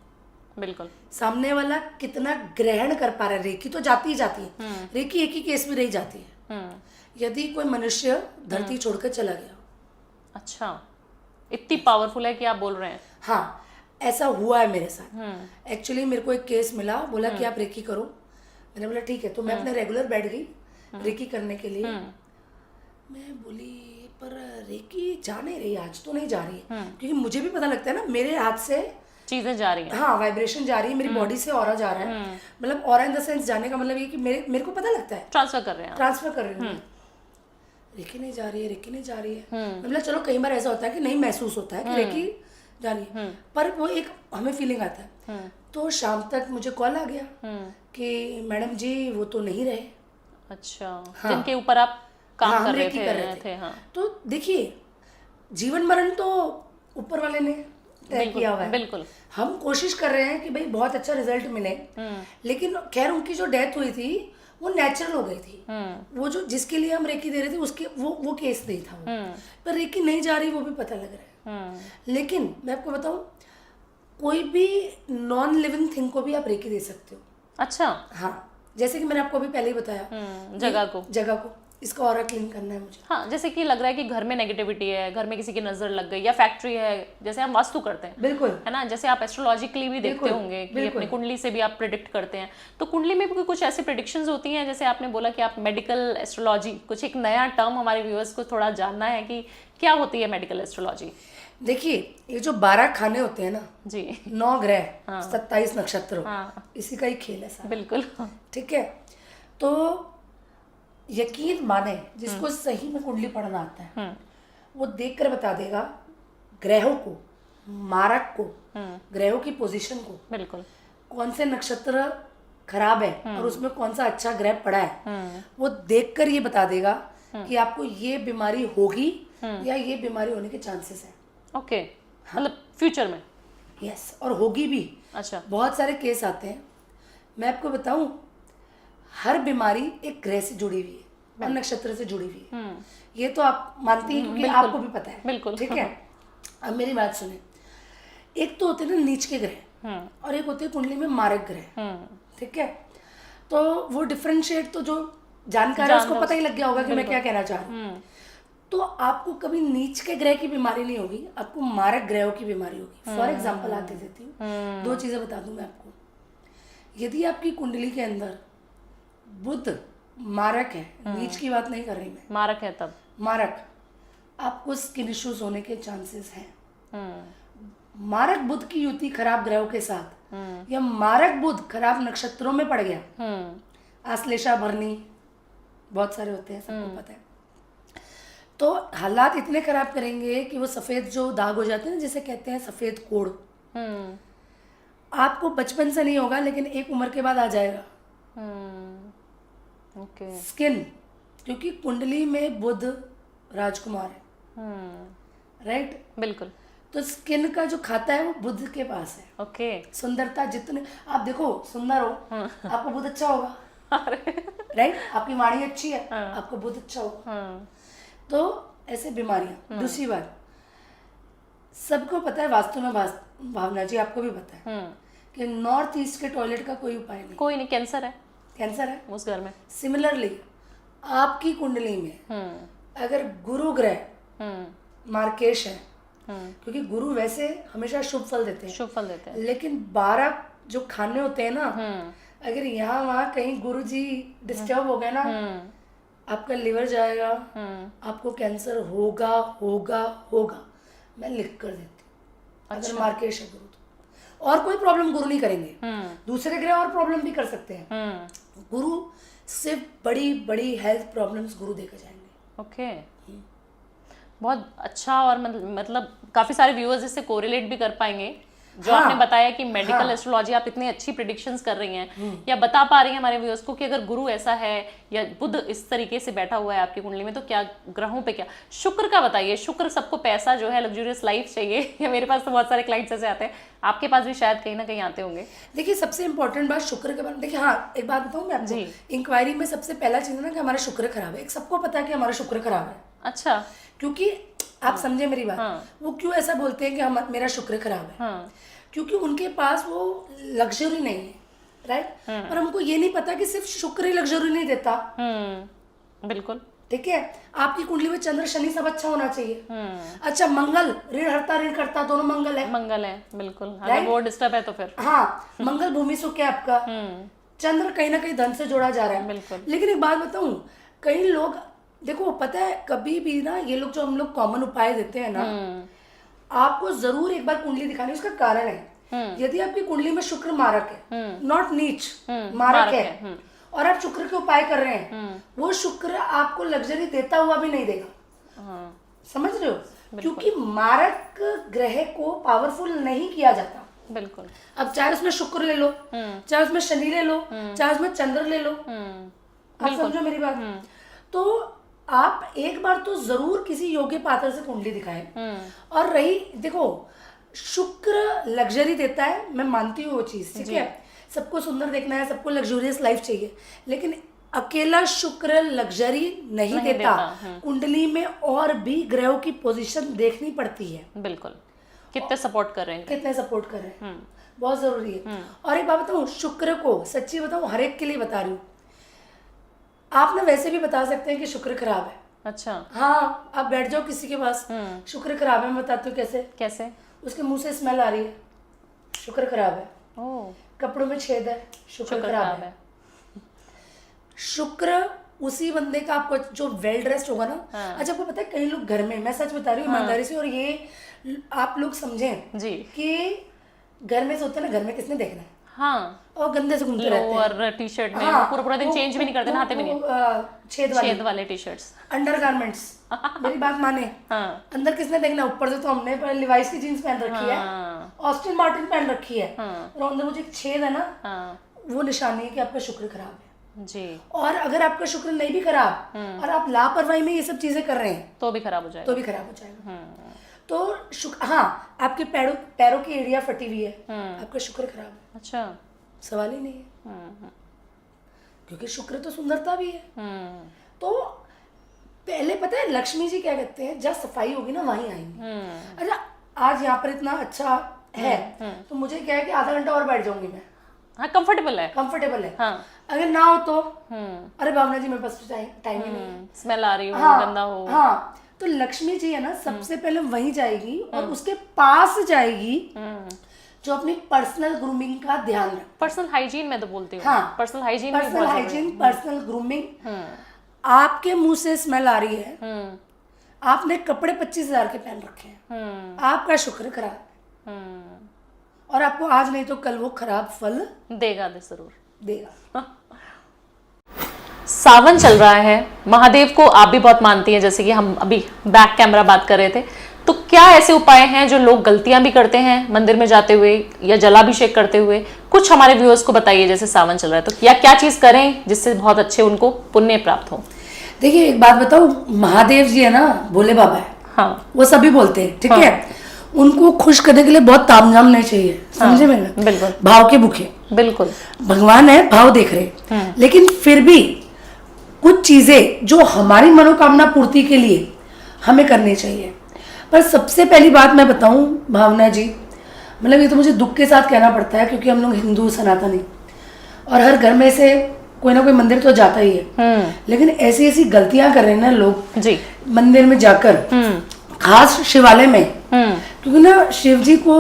बिल्कुल। सामने वाला कितना ग्रहण कर पा रहा है। रेकी तो जाती ही जाती है, रेकी एक ही केस में रही जाती है, यदि कोई मनुष्य धरती छोड़कर चला गया। अच्छा, इतनी पावरफुल है कि आप बोल रहे हैं? हाँ, ऐसा हुआ है मेरे साथ। एक्चुअली मेरे को एक केस मिला, बोला कि आप रेकी करो। मैंने बोला ठीक है, तो मैं अपने रेगुलर बैठ गई रेकी करने के लिए। मैं बोली पर रेकी जा नहीं रही, आज तो नहीं जा रही है, क्योंकि मुझे भी पता लगता है ना मेरे हाथ से चीजें जा रही हैं। हाँ, वाइब्रेशन जा रही है, मेरी बॉडी से ऑरा जा रहा है। मतलब ऑरा इन द सेंस जाने का मतलब ये कि मेरे को पता लगता है, ट्रांसफर कर रहे हैं। ट्रांसफर कर रही हूँ। रेकी नहीं जा रही है, रेकी नहीं जा रही है। मतलब चलो कई बार ऐसा होता है कि नहीं महसूस होता है कि रेकी जा रही है, पर वो एक हमें फीलिंग आता है। तो शाम तक मुझे कॉल आ गया कि मैडम जी वो तो नहीं रहे। अच्छा। हाँ। जिनके ऊपर आप काम हाँ, हम कर रहे रेकी कर रहे थे। हाँ। तो देखिए जीवन मरण तो ऊपर वाले ने तय किया हुआ है। बिल्कुल। हम कोशिश कर रहे हैं कि भाई बहुत अच्छा रिजल्ट मिले, लेकिन खैर उनकी जो डेथ हुई थी वो नेचुरल हो गई थी। वो जो जिसके लिए हम रेकी दे रहे थे उसके वो केस नहीं था वो। पर रेकी नहीं जा रही वो भी पता लग रहा है। लेकिन मैं आपको बताऊं, कोई भी नॉन लिविंग थिंग को भी आप रेकी दे सकते हो। अच्छा। हाँ, जैसे कि मैंने आपको अभी पहले ही बताया, जगह को इसका ऑरा क्लीन करना है मुझे। हाँ, जैसे कि लग रहा है कि घर में नेगेटिविटी है, घर में किसी की नजर लग गई, या फैक्ट्री है, जैसे हम वास्तु करते हैं, बिल्कुल है ना, जैसे आप एस्ट्रोलॉजिकली भी देखते होंगे कि अपनी कुंडली से भी आप प्रिडिक्ट करते हैं। तो कुंडली में भी कुछ ऐसी प्रिडिक्शंस होती हैं, जैसे आपने बोला कि आप मेडिकल एस्ट्रोलॉजी, कुछ एक नया टर्म हमारे व्यूअर्स को थोड़ा जानना है कि क्या होती है मेडिकल एस्ट्रोलॉजी। देखिए ये जो 12 खाने होते हैं ना जी, 9 ग्रह, 27 नक्षत्र, इसी का ही खेल है सारा। बिल्कुल। ठीक है, तो यकीन माने जिसको सही में कुंडली पढ़ना आता है वो देखकर बता देगा ग्रहों को, मारक को, ग्रहों की पोजीशन को, बिल्कुल, कौन से नक्षत्र खराब है और उसमें कौन सा अच्छा ग्रह पड़ा है। वो देखकर ये बता देगा कि आपको ये बीमारी होगी या ये बीमारी होने के चांसेस है। ओके, मतलब फ्यूचर में। यस, और होगी भी। अच्छा। बहुत सारे केस आते हैं। मैं आपको बताऊं, हर बीमारी एक ग्रह से जुड़ी हुई है और नक्षत्र से जुड़ी हुई है। ये तो आप मानती हैं क्योंकि आपको भी पता है। बिल्कुल। ठीक है, अब मेरी बात सुने। एक तो होते हैं ना नीच के ग्रह और एक होते हैं कुंडली में मारक ग्रह। ठीक है, तो वो डिफरेंशिएट तो जो जानकार है उसको पता ही लग गया होगा कि मैं क्या कहना चाह रही हूँ। तो आपको कभी नीच के ग्रह की बीमारी नहीं होगी, आपको मारक ग्रहों की बीमारी होगी। फॉर एग्जाम्पल आप दे देती हूँ, 2 चीजें बता दूं मैं आपको। यदि आपकी कुंडली के अंदर बुध मारक है, नीच की बात नहीं कर रही मैं, मारक है तब मारक, आपको स्किन इश्यूज होने के चांसेस हैं। मारक बुध की युति खराब ग्रहों के साथ या मारक बुध खराब नक्षत्रों में पड़ गया, आश्लेषा, भरणी, बहुत सारे होते हैं, सबको पता है, तो हालात इतने खराब करेंगे कि वो सफेद जो दाग हो जाते हैं ना, जिसे कहते हैं सफेद कोड़, आपको बचपन से नहीं होगा लेकिन एक उम्र के बाद आ जाएगा। ओके। स्किन, क्योंकि कुंडली में बुध राजकुमार है, राइट? बिल्कुल। तो स्किन का जो खाता है वो बुध के पास है। ओके। सुंदरता, जितने आप देखो सुंदर हो आपको बुध अच्छा होगा, राइट? आपकी वाणी अच्छी है, आपको बुध अच्छा होगा। तो ऐसे बीमारियां। दूसरी बात, सबको पता है वास्तु में भावना जी, आपको भी पता है कि नॉर्थ ईस्ट के टॉयलेट का कोई उपाय नहीं। कोई नहीं, कैंसर है, कैंसर है उस घर में। सिमिलरली आपकी कुंडली में अगर गुरु ग्रह मार्केश है, क्योंकि गुरु वैसे हमेशा शुभ फल देते हैं, शुभ फल देते हैं, लेकिन 12 जो खाने होते हैं ना, अगर यहाँ वहाँ कहीं गुरु जी डिस्टर्ब हो गए ना, आपका लिवर जाएगा, आपको कैंसर होगा होगा होगा। मैं लिख कर देती हूँ। अगर मार्केश है गुरु तो, और कोई प्रॉब्लम गुरु नहीं करेंगे, दूसरे ग्रह और प्रॉब्लम भी कर सकते हैं, गुरु सिर्फ बड़ी बड़ी हेल्थ प्रॉब्लम्स गुरु देकर जाएंगे। ओके, बहुत अच्छा। और मतलब काफी सारे व्यूअर्स इससे कोरिलेट भी कर पाएंगे जो आपने बताया कि मेडिकल एस्ट्रोलॉजी आप इतनी अच्छी प्रिडिक्शंस कर रही हैं या बता पा रही हैं हमारे व्यूअर्स को कि अगर गुरु ऐसा है या बुध इस तरीके से बैठा हुआ है आपकी कुंडली में तो क्या ग्रहों पे क्या। शुक्र का बताइए, शुक्र सबको पैसा जो है लग्जूरियस लाइफ चाहिए या मेरे पास तो बहुत सारे क्लाइंट्स ऐसे आते हैं, आपके पास भी शायद कहीं ना कहीं आते होंगे। देखिए सबसे इंपॉर्टेंट बात शुक्र के बारे में, देखिए हाँ एक बात बताऊँ मैं आपको, इंक्वायरी में सबसे पहला चीज है ना कि हमारा शुक्र खराब है। एक सबको पता है कि हमारा शुक्र खराब है। अच्छा, क्योंकि आप समझे मेरी बात, वो क्यों ऐसा बोलते हैं कि हम मेरा शुक्र खराब है, क्योंकि उनके पास वो लग्जरी नहीं है, राइट। और हमको ये नहीं पता कि सिर्फ शुक्र ही लग्जरी नहीं देता। बिल्कुल ठीक है, आपकी कुंडली में चंद्र शनि सब अच्छा होना चाहिए। अच्छा मंगल ऋण हरता ऋण करता दोनों मंगल है, मंगल है बिल्कुल, अगर वो डिस्टर्ब है तो फिर हाँ मंगल भूमि सुख है आपका, चंद्र कहीं ना कहीं धन से जोड़ा जा रहा है। बिल्कुल। लेकिन एक बात बताऊं, कई लोग देखो पता है कभी भी ना ये लोग जो हम लोग कॉमन उपाय देते हैं ना, आपको जरूर एक बार कुंडली दिखानी, उसका कारण है। यदि आपकी कुंडली में शुक्र मारक है, नॉट नीच, मारक है, और आप शुक्र के उपाय कर रहे हैं, वो शुक्र आपको लग्जरी देता हुआ भी नहीं देगा। समझ रहे हो, क्योंकि मारक ग्रह को पावरफुल नहीं किया जाता। बिल्कुल। अब चाहे उसमें शुक्र ले लो, चाहे उसमें शनि ले लो, चाहे उसमें चंद्र ले लो, आप समझो मेरी बात। तो आप एक बार तो जरूर किसी योग्य पात्र से कुंडली दिखाएं। और रही देखो शुक्र लग्जरी देता है, मैं मानती हूँ वो चीज, ठीक है, सबको सुंदर देखना है, सबको लग्जूरियस लाइफ चाहिए, लेकिन अकेला शुक्र लग्जरी नहीं देता। कुंडली में और भी ग्रहों की पोजीशन देखनी पड़ती है। बिल्कुल, कितने सपोर्ट कर रहे हैं, कितने सपोर्ट कर रहे हैं, बहुत जरूरी है। और एक बात बताऊं, शुक्र को सच्ची बताऊं, हर एक के लिए बता रही हूँ, आप ना वैसे भी बता सकते हैं कि शुक्र खराब है। अच्छा हाँ, आप बैठ जाओ किसी के पास, शुक्र खराब है, मैं बताती हूँ कैसे। कैसे? उसके मुंह से स्मेल आ रही है, शुक्र खराब है। कपड़ों में छेद है, शुक्र खराब है। शुक्र उसी बंदे का आपको जो वेल ड्रेस्ड होगा ना। अच्छा आपको पता है कई लोग घर में, मैं सच बता रही हूँ ईमानदारी से, और ये आप लोग समझें जी कि घर में सोते हैं ना, घर में किसने देखना है, और गंदे से घूमते रहते हैं, और टी शर्ट में पूरा पूरा दिन चेंज भी नहीं करते, नहाते भी नहीं, छेद वाले टी शर्ट्स, अंडर गारमेंट्स। मेरी बात माने, अंदर किसने देखना, ऊपर से तो हमने लिवाइस की जीन्स पहन रखी है, ऑस्टिन मार्टिन पहन रखी है, और अंदर मुझे एक छेद है ना, वो निशानी है कि आपका शुक्र खराब है जी। और अगर आपका शुक्र नहीं भी खराब और आप लापरवाही में ये सब चीजें कर रहे हैं तो भी खराब हो जाएगा, तो शुक्र, हाँ आपके पैरों की एरिया फटी हुई है, आपका शुक्र खराब है। अच्छा, सवाल ही नहीं है, क्योंकि शुक्र तो सुंदरता भी है। तो पहले पता है लक्ष्मी जी क्या कहते हैं, जब सफाई होगी ना वहीं आएंगी। अच्छा आज यहाँ पर इतना अच्छा है तो मुझे क्या है कि आधा घंटा और बैठ जाऊंगी मैं, हाँ कंफर्टेबल है। हाँ। अगर ना हो तो अरे भावना जी मेरे पास टाइम ही नहीं, स्मेल आ रही हो, गंदा हो। हाँ, तो लक्ष्मी जी है ना सबसे पहले वहीं जाएगी और उसके पास जाएगी जो अपनी पर्सनल ग्रूमिंग का ध्यान रखे, पर्सनल हाइजीन मैं तो बोलती हूँ। हाँ, पर्सनल हाइजीन, पर्सनल ग्रूमिंग। आपके मुंह से स्मेल आ रही है, आपने कपड़े 25,000 के पहन रखे हैं, आपका शुक्र खराब है, और आपको आज नहीं तो कल वो खराब फल देगा, जरूर देगा। सावन चल रहा है, महादेव को आप भी बहुत मानती हैं, जैसे कि हम अभी बैक कैमरा बात कर रहे थे, तो क्या ऐसे उपाय हैं जो लोग गलतियां भी करते हैं मंदिर में जाते हुए या जलाभिषेक करते हुए, कुछ हमारे व्यूअर्स को बताइए। जैसे सावन चल रहा है तो क्या चीज करें जिससे बहुत अच्छे उनको पुण्य प्राप्त हो। देखिए एक बात बताओ, महादेव जी है ना भोले बाबा है, हाँ वो सभी बोलते हैं, ठीक है, उनको खुश करने के लिए बहुत तामझाम नहीं चाहिए, समझे मैंने, बिल्कुल, भाव के भूखे, बिल्कुल, भगवान है भाव देख रहे, लेकिन फिर भी कुछ चीजें जो हमारी मनोकामना पूर्ति के लिए हमें करनी चाहिए। पर सबसे पहली बात मैं बताऊं भावना जी, मतलब ये तो मुझे दुख के साथ कहना पड़ता है क्योंकि हम लोग हिंदू सनातनी और हर घर में से कोई ना कोई मंदिर तो जाता ही है, लेकिन ऐसी ऐसी गलतियां कर रहे हैं ना लोग जी मंदिर में जाकर, खास शिवालय में, क्योंकि ना शिव जी को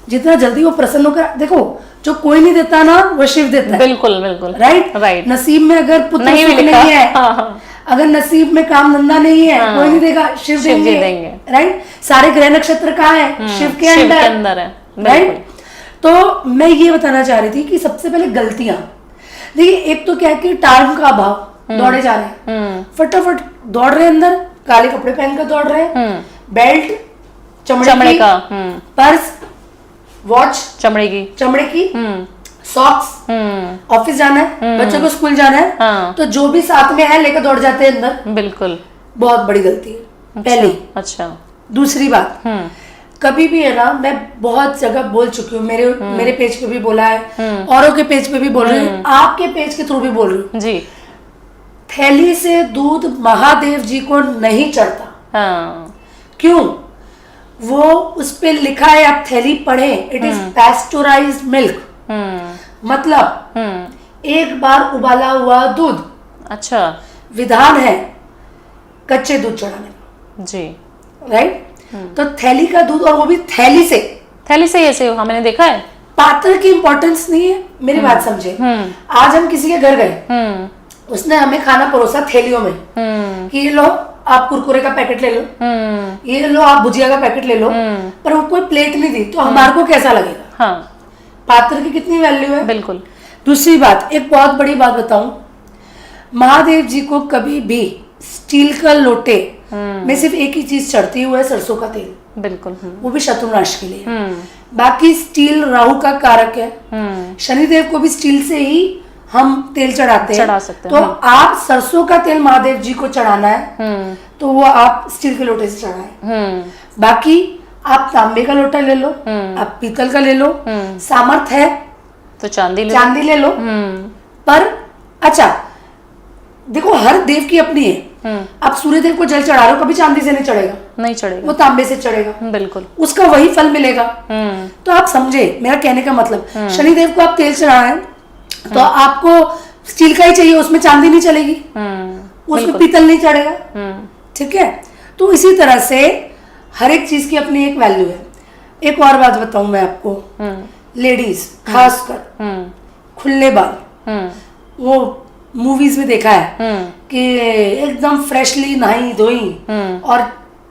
जितना जल्दी वो प्रसन्न होकर, देखो जो कोई नहीं देता ना वो शिव देता है, बिल्कुल बिल्कुल, राइट। नसीब में अगर पुत्र नहीं है, अगर नसीब में काम धंधा नहीं है, कोई नहीं देगा, शिव देंगे, राइट। सारे ग्रह नक्षत्र कहाँ है, शिव के अंदर है, राइट। तो मैं ये बताना चाह रही थी कि सबसे पहले गलतियां, देखिए एक तो क्या है कि टाइम का अभाव, दौड़े जा रहे हैं, फटाफट दौड़ रहे हैं, अंदर काले कपड़े पहनकर दौड़ रहे हैं, बेल्ट चमड़े का, पर्स वॉच चमड़े की। चमड़े की, सॉक्स, ऑफिस जाना है, बच्चों को स्कूल जाना है, हाँ। तो जो भी साथ में है लेकर दौड़ जाते हैं अंदर। बिल्कुल। बहुत बड़ी गलती है। पहली। अच्छा। दूसरी बात, कभी भी है ना, मैं बहुत जगह बोल चुकी हूँ, मेरे पेज पे भी बोला है, औरों के पेज पे भी बोल रही हूँ, आपके पेज के थ्रू भी बोल रही हूँ जी। थैली से दूध महादेव जी को नहीं चढ़ता। हाँ। क्यों? वो उस पे लिखा है, आप थैली पढ़े, इट इज पैस्चुराइज्ड मिल्क, मतलब एक बार उबाला हुआ दूध। अच्छा। विधान है कच्चे दूध चढ़ाने का। जी। राइट। तो थैली का दूध, और वो भी थैली से। थैली से ऐसे हाँ, मैंने देखा है। पात्र की इंपॉर्टेंस नहीं है, मेरी बात समझे। आज हम किसी के घर गए, उसने हमें खाना परोसा थैलियों में, कि ये लो आप कुरकुरे का पैकेट ले लो, ये लो आप भुजिया का पैकेट ले लो, पर वो कोई प्लेट नहीं दी, तो हमारे को कैसा लगेगा? हाँ। पात्र की कितनी वैल्यू है। बिल्कुल। दूसरी बात, एक बहुत बड़ी बात बताऊं, महादेव जी को कभी भी स्टील का लोटे में सिर्फ एक ही चीज चढ़ती हुई है, सरसों का तेल। बिल्कुल। वो भी शत्रुनाश के लिए। बाकी स्टील राहु का कारक है, शनिदेव को भी स्टील से ही हम तेल चढ़ाते हैं। चढ़ा सकते हैं। तो आप सरसों का तेल महादेव जी को चढ़ाना है, तो वो आप स्टील के लोटे से चढ़ाएं। बाकी आप तांबे का लोटा ले लो, आप पीतल का ले लो, सामर्थ है तो चांदी ले लो। पर अच्छा देखो, हर देव की अपनी है। आप सूर्य देव को जल चढ़ा रहे हो, कभी चांदी से नहीं चढ़ेगा, नहीं चढ़ेगा, वो तांबे से चढ़ेगा। बिल्कुल। उसका वही फल मिलेगा। तो आप समझे मेरा कहने का मतलब, शनिदेव को आप तेल चढ़ाए तो आपको स्टील का ही चाहिए, उसमें चांदी नहीं चलेगी, उसमें पीतल नहीं चढ़ेगा। ठीक है। तो इसी तरह से हर एक चीज की अपनी एक वैल्यू है। एक और बात बताऊं मैं आपको, लेडीज खासकर खुले बाल, वो मूवीज में देखा है कि एकदम फ्रेशली नहाई धोई और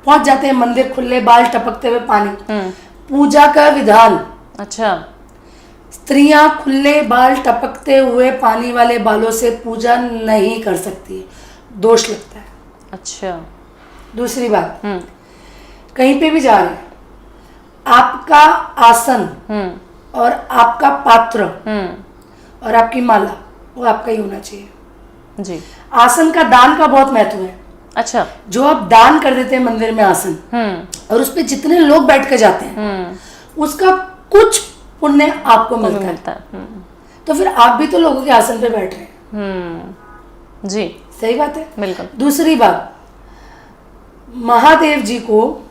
पहुंच जाते हैं मंदिर, खुले बाल टपकते हुए पानी। पूजा का विधान, अच्छा, स्त्रियां खुले बाल टपकते हुए पानी वाले बालों से पूजा नहीं कर सकती, दोष लगता है। अच्छा। दूसरी बात, कहीं पे भी जा रहे हैं, आपका आसन और आपका पात्र और आपकी माला वो आपका ही होना चाहिए जी। आसन का दान का बहुत महत्व है। अच्छा। जो आप दान कर देते हैं मंदिर में आसन, और उस पे जितने लोग बैठ के जाते हैं, उसका कुछ पुण्य आपको मिलता है। तो फिर आप भी तो लोगों के आसन पे बैठ रहे हैं। जी, सही बात है, बिल्कुल। दूसरी बात, महादेव जी को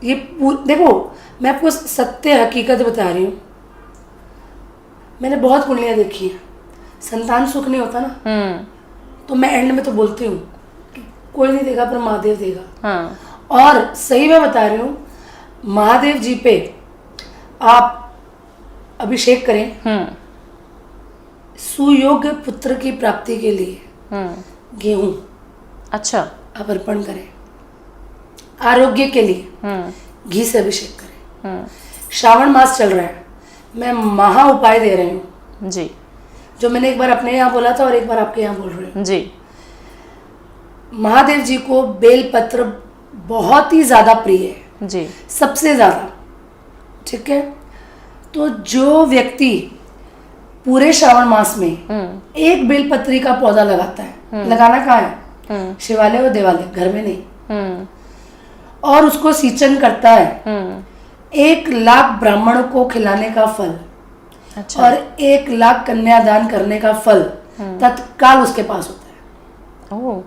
ये देखो, मैं आपको सत्य हकीकत बता रही हूँ, मैंने बहुत कुंडलियां देखी हैं, संतान सुख नहीं होता ना, तो मैं एंड में तो बोलती हूँ कि कोई नहीं देगा पर महादेव देगा। हाँ। और सही मैं बता रही हूँ, महादेव जी पे आप अभिषेक करें, सुयोग्य पुत्र की प्राप्ति के लिए गेहूं अच्छा आप अर्पण करें, आरोग्य के लिए घी से अभिषेक करें। श्रावण मास चल रहा है, मैं महा उपाय दे रही हूँ जी, जो मैंने एक बार अपने यहाँ बोला था और एक बार आपके यहाँ बोल रही हूँ जी। महादेव जी को बेलपत्र बहुत ही ज्यादा प्रिय है जी, सबसे ज्यादा। ठीक है। तो जो व्यक्ति पूरे श्रावण मास में एक बेलपत्री का पौधा लगाता है, लगाना कहाँ है, शिवालय और देवालय, घर में नहीं, और उसको सिंचन करता है, 1 लाख ब्राह्मणों को खिलाने का फल, अच्छा, और 1 लाख कन्यादान करने का फल तत्काल उसके पास होता है। ओह,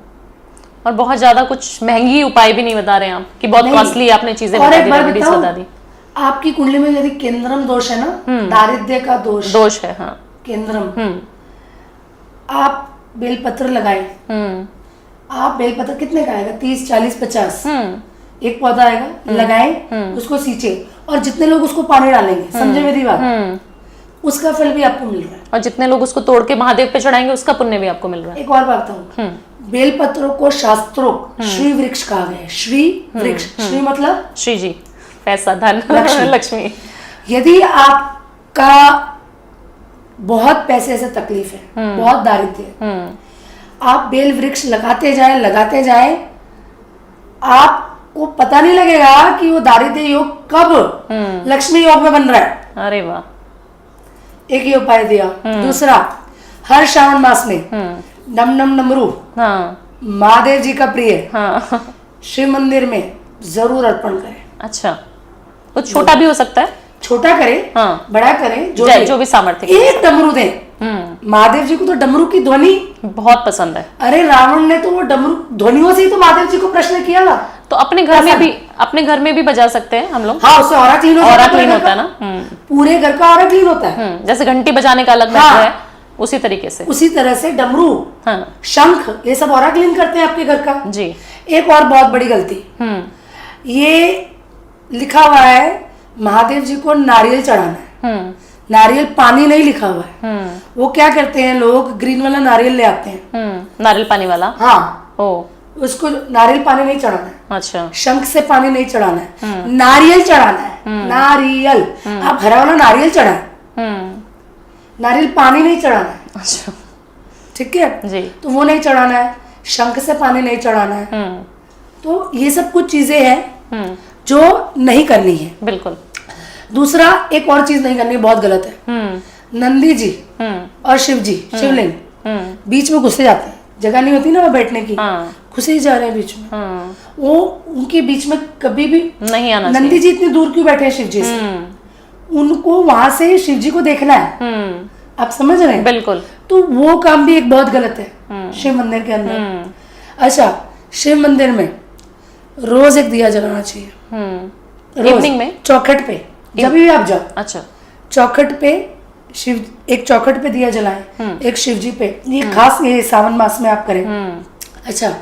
और बहुत ज्यादा कुछ महंगी उपाय भी नहीं बता रहे हैं आप कि बहुत नहीं। कॉस्टली आपने चीजें और बता एक दी, बार रेमेडीज बताऊं, बता दी। आपकी कुंडली में यदि केंद्रम दोष है ना, दारिद्र्य का दोष है, हाँ, केंद्रम, आप बेलपत्र लगाएं। आप बेलपत्र कितने का आएगा, 30, 40, 50 एक पौधा आएगा, लगाएं, उसको सींचे, और जितने लोग उसको पानी डालेंगे, समझे मेरी बात, उसका फल भी आपको मिल रहा है। और जितने लोग उसको तोड़ के महादेव पे चढ़ाएंगे उसका पुण्य भी आपको मिल रहा है। एक और बात बताऊं, बेलपत्रों को शास्त्रों श्री वृक्ष कहा गया है। श्री वृक्ष, श्री मतलब श्री जी, पैसा, धन, लक्ष्मी। यदि आपका बहुत पैसे से तकलीफ है, बहुत दारिद्र्य है, आप बेल वृक्ष लगाते जाए, आपको पता नहीं लगेगा कि वो दारिद्र्य योग कब लक्ष्मी योग में बन रहा है। अरे वाह। एक ये उपाय दिया। दूसरा, हर श्रावण मास में नम नम नमरू हाँ महादेव जी का प्रिय हाँ। शिव मंदिर में जरूर अर्पण करें। अच्छा, तो छोटा भी हो सकता है? छोटा करें, हाँ। बड़ा करें, जो भी सामर्थ्य के एक डमरू दें। महादेव जी को तो डमरू की ध्वनि बहुत पसंद है। अरे रावण ने तो वो डमरू ध्वनियों से ही तो महादेव जी को प्रश्न किया था। तो अपने घर में भी बजा सकते हैं हम लोग। हाँ, उससे ऑरा क्लीन होता है। ऑरा क्लीन होता है ना। पूरे घर का ऑरा क्लीन होता है। जैसे घंटी बजाने का अलग महत्व है, उसी तरीके से। उसी तरह से डमरू, शंख, ये सब ऑरा क्लीन करते हैं आपके घर का। जी। एक और बहुत बड़ी गलती, ये लिखा हुआ है महादेव जी को नारियल चढ़ाना है। नारियल पानी नहीं लिखा हुआ है। वो क्या करते हैं लोग, ग्रीन वाला नारियल ले आते हैं। नारियल पानी वाला? हाँ। ओ, उसको नारियल पानी नहीं चढ़ाना है। अच्छा। शंख से पानी नहीं चढ़ाना है, नारियल चढ़ाना है। नारियल, आप हरा वाला नारियल चढ़ाए, नारियल पानी नहीं चढ़ाना है। अच्छा, ठीक है जी। तो वो नहीं चढ़ाना है, शंख से पानी नहीं चढ़ाना है। तो ये सब कुछ चीजें हैं जो नहीं करनी है। बिल्कुल। दूसरा, एक और चीज नहीं करनी, बहुत गलत है। नंदी जी और शिव जी, शिवलिंग बीच में घुसे जाते हैं, जगह नहीं होती ना वो बैठने की, घुसे ही जा रहे हैं बीच में। वो उनके बीच में कभी भी नहीं आना। नंदी जी इतनी दूर क्यों बैठे हैं शिव जी से? उनको वहां से शिव जी को देखना है। आप समझ रहे हैं? बिल्कुल। तो वो काम भी एक बहुत गलत है शिव मंदिर के अंदर। अच्छा, शिव मंदिर में रोज एक दिया जलाना चाहिए। इवनिंग में, चौखट पे, जब भी आप जाओ। अच्छा। चौखट पे एक चौखट पे दिया जलाएं, एक शिव जी पे। ये खास ये सावन मास में आप करें। अच्छा,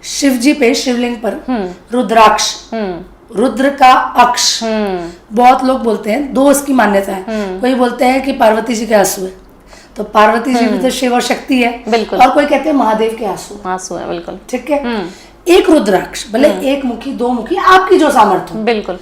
शिव जी पे, शिवलिंग पर रुद्राक्ष, रुद्र का अक्ष। बहुत लोग बोलते हैं, दो इसकी मान्यता है। कोई बोलते हैं कि पार्वती जी के आंसू है, तो पार्वती जी भी तो शिव और शक्ति है। बिल्कुल। और कोई कहते हैं महादेव के आंसू है। बिल्कुल। ठीक है। एक रुद्राक्ष, भले एक मुखी, दो मुखी, आपकी जो सामर्थ्य हो, बिल्कुल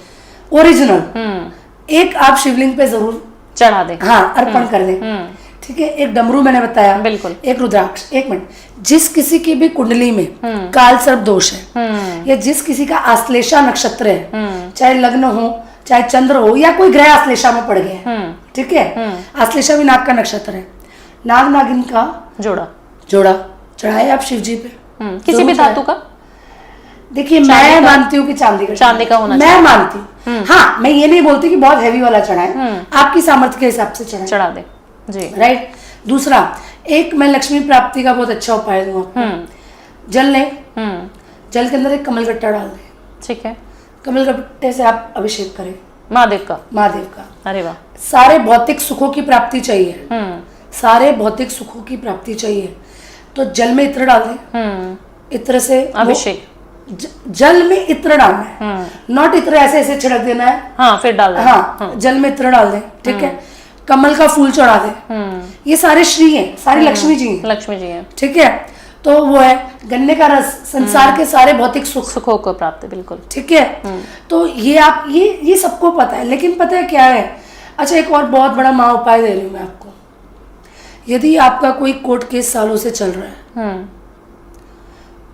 ओरिजिनल, एक आप शिवलिंग पे जरूर चढ़ा दे। हाँ, अर्पण कर दें। ठीक है। एक डमरू मैंने बताया, बिल्कुल। एक रुद्राक्ष। एक मिनट, जिस किसी की भी कुंडली में काल सर्प दोष है, या जिस किसी का आश्लेषा नक्षत्र है, चाहे लग्न हो, चाहे चंद्र हो, या कोई ग्रह आश्लेषा में पड़ गया है, ठीक है, आश्लेषा भी नाग का नक्षत्र है, नाग नागिन का जोड़ा चढ़ाए आप शिव जी पे। किसी भी धातु का? देखिए, मैं मानती हूँ कि चांदी का होना चाहिए। मैं मानती हूँ। हाँ, मैं ये नहीं बोलती कि बहुत हैवी वाला चढ़ाए, आपकी सामर्थ्य के हिसाब से चढ़ा दे। जी। राइट। दूसरा, एक मैं लक्ष्मी प्राप्ति का बहुत अच्छा उपाय दूँ आपको। जल लें, जल के अंदर एक कमल गट्टा डाल दें। ठीक है। कमल गट्टे से आप अभिषेक करें महादेव का। अरे वाह। सारे भौतिक सुखों की प्राप्ति चाहिए, सारे भौतिक सुखों की प्राप्ति चाहिए, तो जल में इत्र डाल दें। इत्र से अभिषेक, जल में इत्र डालना है, नॉट इत्र ऐसे ऐसे छिड़क देना है। हाँ, फिर डाल दें। हाँ, जल में इत्र डाल दें। ठीक है। कमल का फूल चढ़ा दें। ये सारे श्री हैं, सारी लक्ष्मी जी हैं। ठीक है। तो वो है गन्ने का रस, संसार के सारे भौतिक सुखों को प्राप्त। बिल्कुल। ठीक है। तो ये आप ये सबको पता है, लेकिन पता है क्या है? अच्छा, एक और बहुत बड़ा महा उपाय दे रही हूँ मैं आपको। यदि आपका कोई कोर्ट केस सालों से चल रहा है,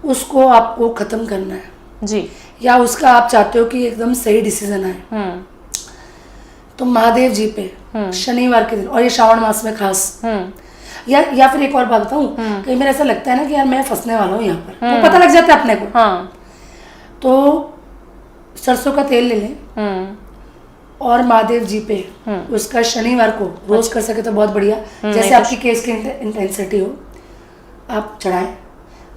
उसको आपको खत्म करना है जी, या उसका आप चाहते हो कि एकदम सही डिसीजन आए, तो महादेव जी पे शनिवार के दिन, और ये श्रावण मास में खास, या फिर एक और बात बताऊं, कई बार ऐसा लगता है ना कि यार मैं फंसने वाला हूँ यहाँ पर, वो पता लग जाता है अपने को। तो सरसों का तेल ले लें और महादेव जी पे उसका शनिवार को रोज कर सके तो बहुत बढ़िया, जैसे आपकी केस की इंटेंसिटी हो, आप चढ़ाएं।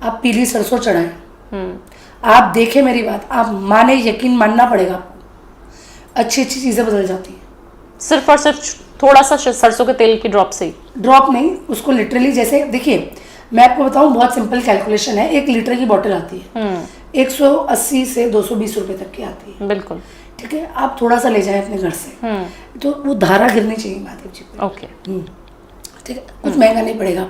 आप पीली सरसों चढ़ाएं। आप देखें मेरी बात, आप माने, यकीन मानना पड़ेगा आपको, अच्छी अच्छी चीजें बदल जाती हैं। सिर्फ और सिर्फ थोड़ा सा सरसों के तेल की ड्रॉप से? ड्रॉप नहीं, उसको लिटरली, जैसे देखिए मैं आपको बताऊं, बहुत सिंपल कैलकुलेशन है। 1 लीटर की बोतल आती है, 180 से 220 रुपए तक की आती है। बिल्कुल। ठीक है। आप थोड़ा सा ले जाए अपने घर से, तो वो धारा गिरनी चाहिए महादेव जी पे। ओके। ठीक है। कुछ महंगा नहीं पड़ेगा।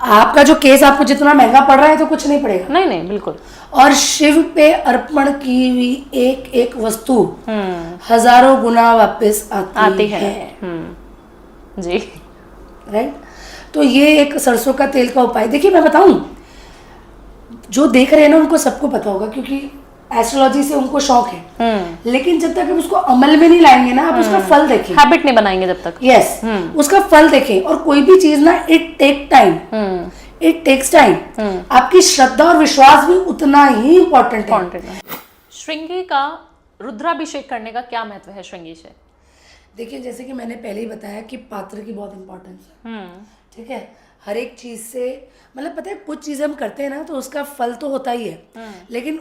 आपका जो केस आपको जितना महंगा पड़ रहा है तो कुछ नहीं पड़ेगा। नहीं, बिल्कुल। और शिव पे अर्पण की हुई एक एक वस्तु हजारों गुना वापस आती है। जी। राइट। तो ये एक सरसों का तेल का उपाय। देखिए मैं बताऊं, जो देख रहे हैं ना उनको सबको पता होगा, क्योंकि एस्ट्रोलॉजी से उनको शौक है, लेकिन जब तक हम उसको अमल में नहीं लाएंगे ना, आप उसका फल देखें, हैबिट नहीं बनाएंगे जब तक। यस, उसका फल देखें। और कोई भी चीज ना इट टेक्स टाइम। आपकी श्रद्धा और विश्वास भी उतना ही इम्पोर्टेंट है। श्रृंगी का रुद्राभिषेक करने का क्या महत्व है श्रृंगी से? देखिए, जैसे कि मैंने पहले ही बताया कि पात्र की बहुत इंपॉर्टेंस है, ठीक है। हर एक चीज से मतलब पता है, कुछ चीजें हम करते हैं ना तो उसका फल तो होता ही है, लेकिन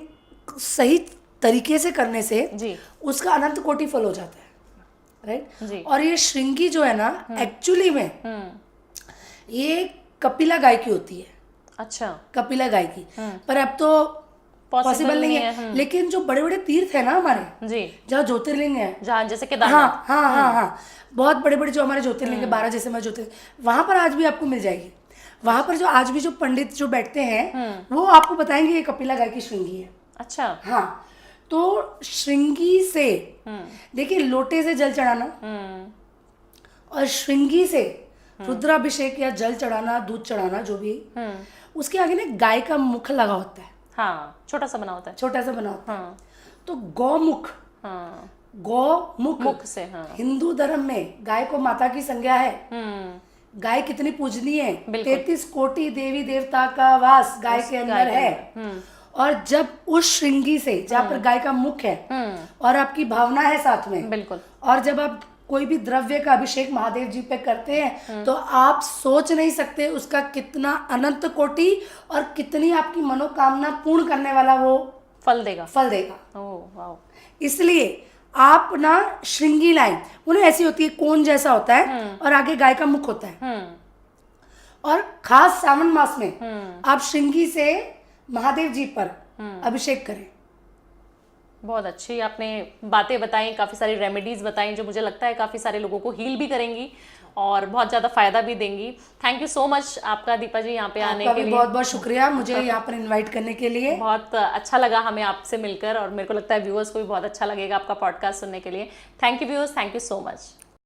सही तरीके से करने से जी उसका अनंत कोटि फल हो जाता है, जी। राइट। और ये श्रृंगी जो है ना, एक्चुअली में ये कपिला गाय की होती है। अच्छा, कपिला गाय की, पर अब तो पॉसिबल नहीं है। लेकिन जो बड़े बड़े तीर्थ है ना हमारे, जी, जहाँ ज्योतिर्लिंग है, जहाँ जैसे केदारनाथ, हाँ, बहुत बड़े बड़े जो हमारे ज्योतिर्लिंग है, 12 जैसे हमारे ज्योतिर्लिंग, वहां पर आज भी आपको मिल जाएगी। वहां पर जो आज भी जो पंडित जो बैठते हैं, वो आपको बताएंगे ये कपिला गाय की श्रृंगी है। अच्छा, हाँ, तो श्रृंगी से देखिए, लोटे से जल चढ़ाना और श्रृंगी से रुद्राभिषेक या जल चढ़ाना, दूध चढ़ाना, जो भी, उसके आगे ना गाय का मुख लगा होता है। हाँ, छोटा सा बना होता है, छोटा सा बना होता है। हाँ, तो गौमुख, हाँ, गौमुख मुख से, हाँ, हिंदू धर्म में गाय को माता की संज्ञा है। गाय कितनी पूजनीय है, 33 कोटि देवी देवता का वास गाय के अंदर है। और जब उस श्रृंगी से, जहाँ पर गाय का मुख है और आपकी भावना है साथ में, बिल्कुल, और जब आप कोई भी द्रव्य का अभिषेक महादेव जी पे करते हैं, तो आप सोच नहीं सकते उसका कितना अनंत कोटि और कितनी आपकी मनोकामना पूर्ण करने वाला वो फल देगा। Oh wow. इसलिए आप ना श्रृंगी लाइन, उन्हें ऐसी होती है, कोन जैसा होता है और आगे गाय का मुख होता है। और खास सावन मास में आप श्रृंगी से महादेव जी पर अभिषेक करें। बहुत अच्छी आपने बातें बताई, काफ़ी सारी रेमेडीज बताई जो मुझे लगता है काफ़ी सारे लोगों को हील भी करेंगी और बहुत ज़्यादा फायदा भी देंगी। थैंक यू सो मच आपका दीपा जी यहाँ पे आने के लिए। बहुत बहुत शुक्रिया मुझे यहाँ पर इनवाइट करने के लिए। बहुत अच्छा लगा हमें आपसे मिलकर और मेरे को लगता है व्यूअर्स को भी बहुत अच्छा लगेगा आपका पॉडकास्ट सुनने के लिए। Thank you viewers, thank you so much.